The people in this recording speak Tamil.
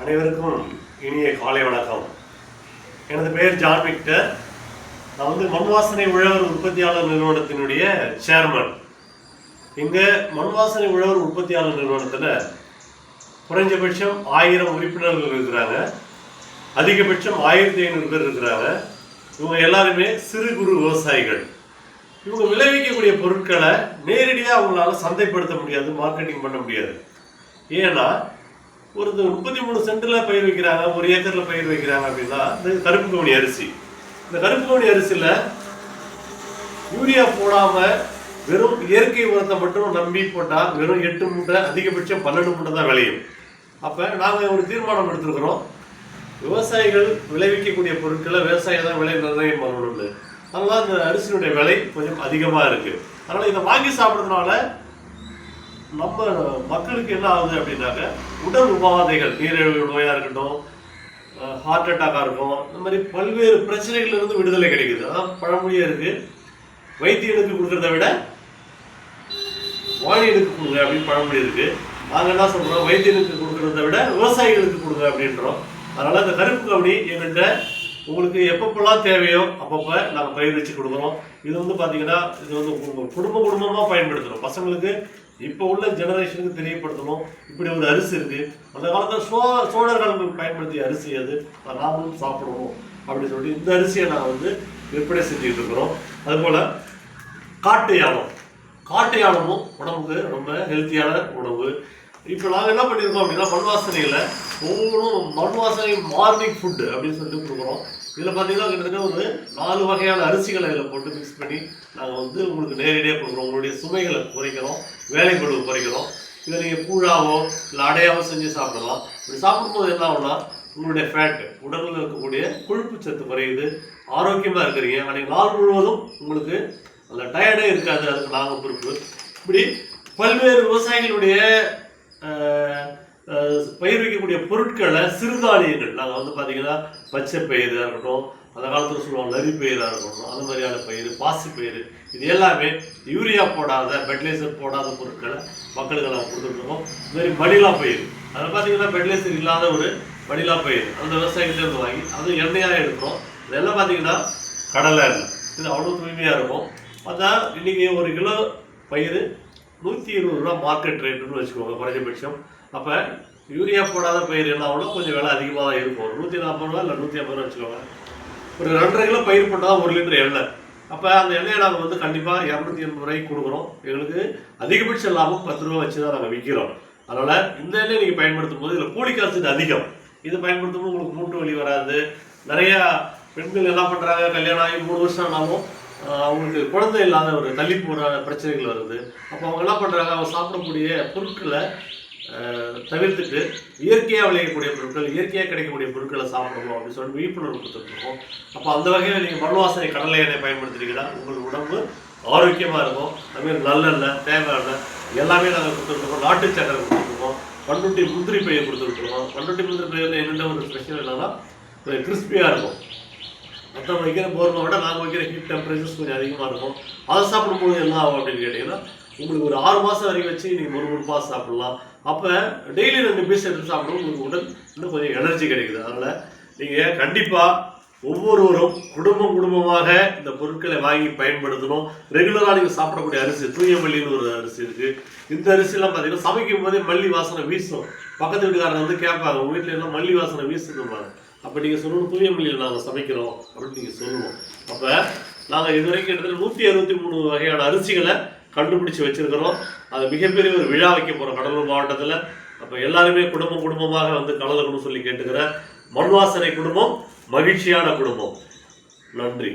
அனைவருக்கும் இனிய காலை வணக்கம். எனது பெயர் ஜான் விக்டர். நான் வந்து மண்வாசனை உழவர் உற்பத்தியாளர் நிறுவனத்தினுடைய சேர்மன். இங்க மண்வாசனை உழவர் உற்பத்தியாளர் நிறுவனத்தில் குறைஞ்சபட்சம் 1000 உறுப்பினர்கள் இருக்கிறாங்க, அதிகபட்சம் 1500 பேர் இருக்கிறாங்க. இவங்க எல்லாருமே சிறு குறு விவசாயிகள். இவங்க விளைவிக்கக்கூடிய பொருட்களை நேரடியாக அவங்களால சந்தைப்படுத்த முடியாது, மார்க்கெட்டிங் பண்ண முடியாது. ஏன்னா ஒரு 33 சென்டில் பயிர் வைக்கிறாங்க, 1 ஏக்கரில் பயிர் வைக்கிறாங்க அப்படின்னா இந்த கருப்பு கவுனி அரிசி. இந்த கருப்பு கவுனி அரிசியில் யூரியா போடாமல் வெறும் இயற்கை உரத்தை மட்டும் நம்பி போட்டால் வெறும் 8 மூட்டை, அதிகபட்சம் 12 மூட்டை தான் விளையும். அப்போ நாங்கள் ஒரு தீர்மானம் எடுத்துருக்குறோம், விவசாயிகள் விளைவிக்கக்கூடிய பொருட்களை விவசாயம் தான் விலை நிர்ணயம் பண்ணணும்னு. அதனால இந்த அரிசியினுடைய விலை கொஞ்சம் அதிகமாக இருக்குது. அதனால் இதை வாங்கி சாப்பிட்றதுனால நம்ம மக்களுக்கு என்ன ஆகுது அப்படின்னாக்க உடல் உபாதைகள், நீரிழிவு நோயாக இருக்கட்டும், ஹார்ட் அட்டாக்காக இருக்கும், இந்த மாதிரி பல்வேறு பிரச்சனைகள்லேருந்து விடுதலை கிடைக்குது. அதான் பழமொழியாக இருக்குது, வைத்தியனுக்கு கொடுக்குறத விட வாணியனுக்கு கொடுங்க அப்படின்னு பழமொழி இருக்குது. நாங்கள் என்ன சொல்கிறோம், வைத்தியனுக்கு கொடுக்குறத விட விவசாயிகளுக்கு கொடுங்க அப்படின்றோம். அதனால் இந்த கருப்பு கவுனி எங்கள்கிட்ட உங்களுக்கு எப்பப்பெல்லாம் தேவையோ அப்பப்போ நாங்கள் பயிர் வச்சு கொடுக்குறோம். இது வந்து பார்த்தீங்கன்னா இது வந்து குடும்பமாக பயன்படுத்துகிறோம். பசங்களுக்கு இப்போ உள்ள ஜெனரேஷனுக்கு தெரியப்படுத்தணும், இப்படி ஒரு அரிசி இருக்குது, அந்த காலத்தில் சோழர்கள் பயன்படுத்திய அரிசி அது, நாமளும் சாப்பிடுவோம் அப்படின்னு சொல்லிட்டு இந்த அரிசியை நாங்கள் வந்து விற்பனை செஞ்சுக்கிட்டு இருக்கிறோம். அதுபோல் காட்டு யானமும் உடம்புக்கு ரொம்ப ஹெல்த்தியான உணவு. இப்போ நாங்கள் என்ன பண்ணியிருக்கோம் அப்படின்னா மண்வாசனையில் ஒவ்வொன்றும் மண்வாசனை மார்னிங் ஃபுட்டு அப்படின்னு சொல்லிட்டு கொடுக்குறோம். இதில் பார்த்தீங்கன்னா கிட்டத்தட்ட ஒரு 4 வகையான அரிசிகளை இதில் போட்டு மிக்ஸ் பண்ணி நாங்கள் வந்து உங்களுக்கு நேரடியாக கொடுக்குறோம். உங்களுடைய சுமைகளை குறைக்கிறோம், வேலைப்பளு குறைக்கிறோம். இதை நீங்கள் கூழாவோ இல்லை அடையாவோ செஞ்சு சாப்பிடலாம். இப்படி சாப்பிடும்போது என்ன ஆகும்னா உங்களுடைய ஃபேட்டு, உடலில் இருக்கக்கூடிய கொழுப்பு சத்து குறையுது, ஆரோக்கியமாக இருக்கிறீங்க. அன்றைக்கு நாள் முழுவதும் உங்களுக்கு அந்த டயர்டே இருக்காது, அதுக்கு நாங்கள் பொறுப்பு. இப்படி பல்வேறு விவசாயிகளுடைய பயிர் வைக்கக்கூடிய பொருட்களை சிறுதானியங்கள் நாங்கள் வந்து பார்த்தீங்கன்னா பச்சை பயிராக இருக்கட்டும், அந்த காலத்தில் சொல்லுவாங்க நரி பயிராக இருக்கட்டும், அந்த மாதிரியான பயிர், பாசி பயிர், இது எல்லாமே யூரியா போடாத, ஃபெர்டிலைசர் போடாத பொருட்களை மக்களுக்கு நாங்கள் கொடுத்துட்ருக்கோம். இது மாதிரி மணிலா பயிர், அதில் பார்த்தீங்கன்னா ஃபெர்டிலைசர் இல்லாத ஒரு மணிலா பயிர் அந்த விவசாயிகிட்டேருந்து வாங்கி அது எண்ணெயாக எடுக்கிறோம். இதெல்லாம் பார்த்தீங்கன்னா கடலை எண்ணெய், இது அவ்வளோ தூய்மையாக இருக்கும். பார்த்தா இன்றைக்கி 1 கிலோ பயிர் 120 ரூபா மார்க்கெட் ரேட்டுன்னு வச்சுக்கோங்க குறைஞ்சபட்சம். அப்போ யூரியா போடாத பயிர் என்ன ஆகணும், கொஞ்சம் விலை அதிகமாக தான் இருக்கும். 140 ரூபா இல்லை 150 ரூபா வச்சுக்கோங்க. ஒரு 2.5 கிலோ பயிர் போட்டால் 1 லிட்டர் எண்ணெய். அப்போ அந்த எண்ணெயை நாங்கள் வந்து கண்டிப்பாக 280 ரூபாய்க்கு கொடுக்குறோம். எங்களுக்கு அதிகபட்ச லாபம் 10 ரூபா வச்சு தான் நாங்கள் விற்கிறோம். அதனால் இந்த எண்ணெய் நீங்கள் பயன்படுத்தும் போது இதில் போலிக் ஆசிட் அதிகம். இது பயன்படுத்தும் போது உங்களுக்கு மூட்டு வலி வராது. நிறையா பெண்கள் என்ன பண்ணுறாங்க, கல்யாணம் ஆகி 3 வருஷம் ஆனாலும் அவங்களுக்கு குழந்தை இல்லாத ஒரு தள்ளி போகிற பிரச்சனைகள் வருது. அப்போ அவங்க என்ன பண்ணுறாங்க, அவங்க சாப்பிடக்கூடிய பொருட்களை தவிர்த்துட்டு இயற்கையாக விளையக்கூடிய பொருட்கள், இயற்கையாக கிடைக்கக்கூடிய பொருட்களை சாப்பிடணும் அப்படின்னு சொல்லிட்டு விழிப்புணர்வு கொடுத்துட்ருக்கோம். அப்போ அந்த வகையில் நீங்கள் மண்வாசனை கடலை எண்ணெய் பயன்படுத்துறீங்கன்னா உங்களுக்கு உடம்பு ஆரோக்கியமாக இருக்கும். அதுமாதிரி நல்லெண்ணெய், தேங்காய் எண்ணெய் எல்லாமே நாங்கள் கொடுத்துட்ருக்கோம். நாட்டு சக்கரை கொடுத்துருக்கோம், பண்ருட்டி முந்திரி பயிர் கொடுத்துருக்கோம். பண்ருட்டி முந்திரி பயிரில் என்னென்ன ஒரு ஸ்பெஷல் என்னன்னா கிறிஸ்பியாக இருக்கும். மற்றவங்க வைக்கிற போர்மை விட நாங்கள் வைக்கிற ஹீட் டெம்பரேச்சர்ஸ் கொஞ்சம் அதிகமாக இருக்கும். அதை சாப்பிடும்போது என்ன ஆகும் அப்படின்னு கேட்டிங்கன்னா உங்களுக்கு ஒரு 6 மாதம் வரைக்கும் வச்சு நீங்கள் ஒரு மாதம் சாப்பிடலாம். அப்போ டெய்லி 2 பீஸ் எடுத்து சாப்பிடும் உங்களுக்கு உடல் இன்னும் கொஞ்சம் எனர்ஜி கிடைக்குது. அதனால் நீங்கள் கண்டிப்பாக ஒவ்வொருவரும் குடும்பமாக இந்த பொருட்களை வாங்கி பயன்படுத்தணும். ரெகுலராக நீங்கள் சாப்பிடக்கூடிய அரிசி தூய மல்லின்னு ஒரு அரிசி இருக்குது. இந்த அரிசிலாம் பார்த்தீங்கன்னா சமைக்கும் போதே மல்லி வாசனை வீசும். பக்கத்து வீட்டுக்காரங்க வந்து கேட்பாங்க, உங்கள் வீட்டில் என்ன மல்லி வாசனை வீசுதும்பாங்க. அப்போ நீங்கள் சொல்லணும், தூய மல்லியில் நாங்கள் சமைக்கிறோம் அப்படின்னு நீங்கள் சொல்லணும். அப்போ நாங்கள் இது வரைக்கும் கிட்டத்தட்ட 163 வகையான அரிசிகளை கண்டுபிடிச்சி வச்சுருக்கிறோம். அது மிகப்பெரிய ஒரு விழா வைக்க போகிறோம் கடலூர் மாவட்டத்தில். அப்போ எல்லாருமே குடும்பமாக வந்து கலந்துக்கணும்னு சொல்லி கேட்டுக்கிறேன். மண்வாசனை குடும்பம் மகிழ்ச்சியான குடும்பம். நன்றி.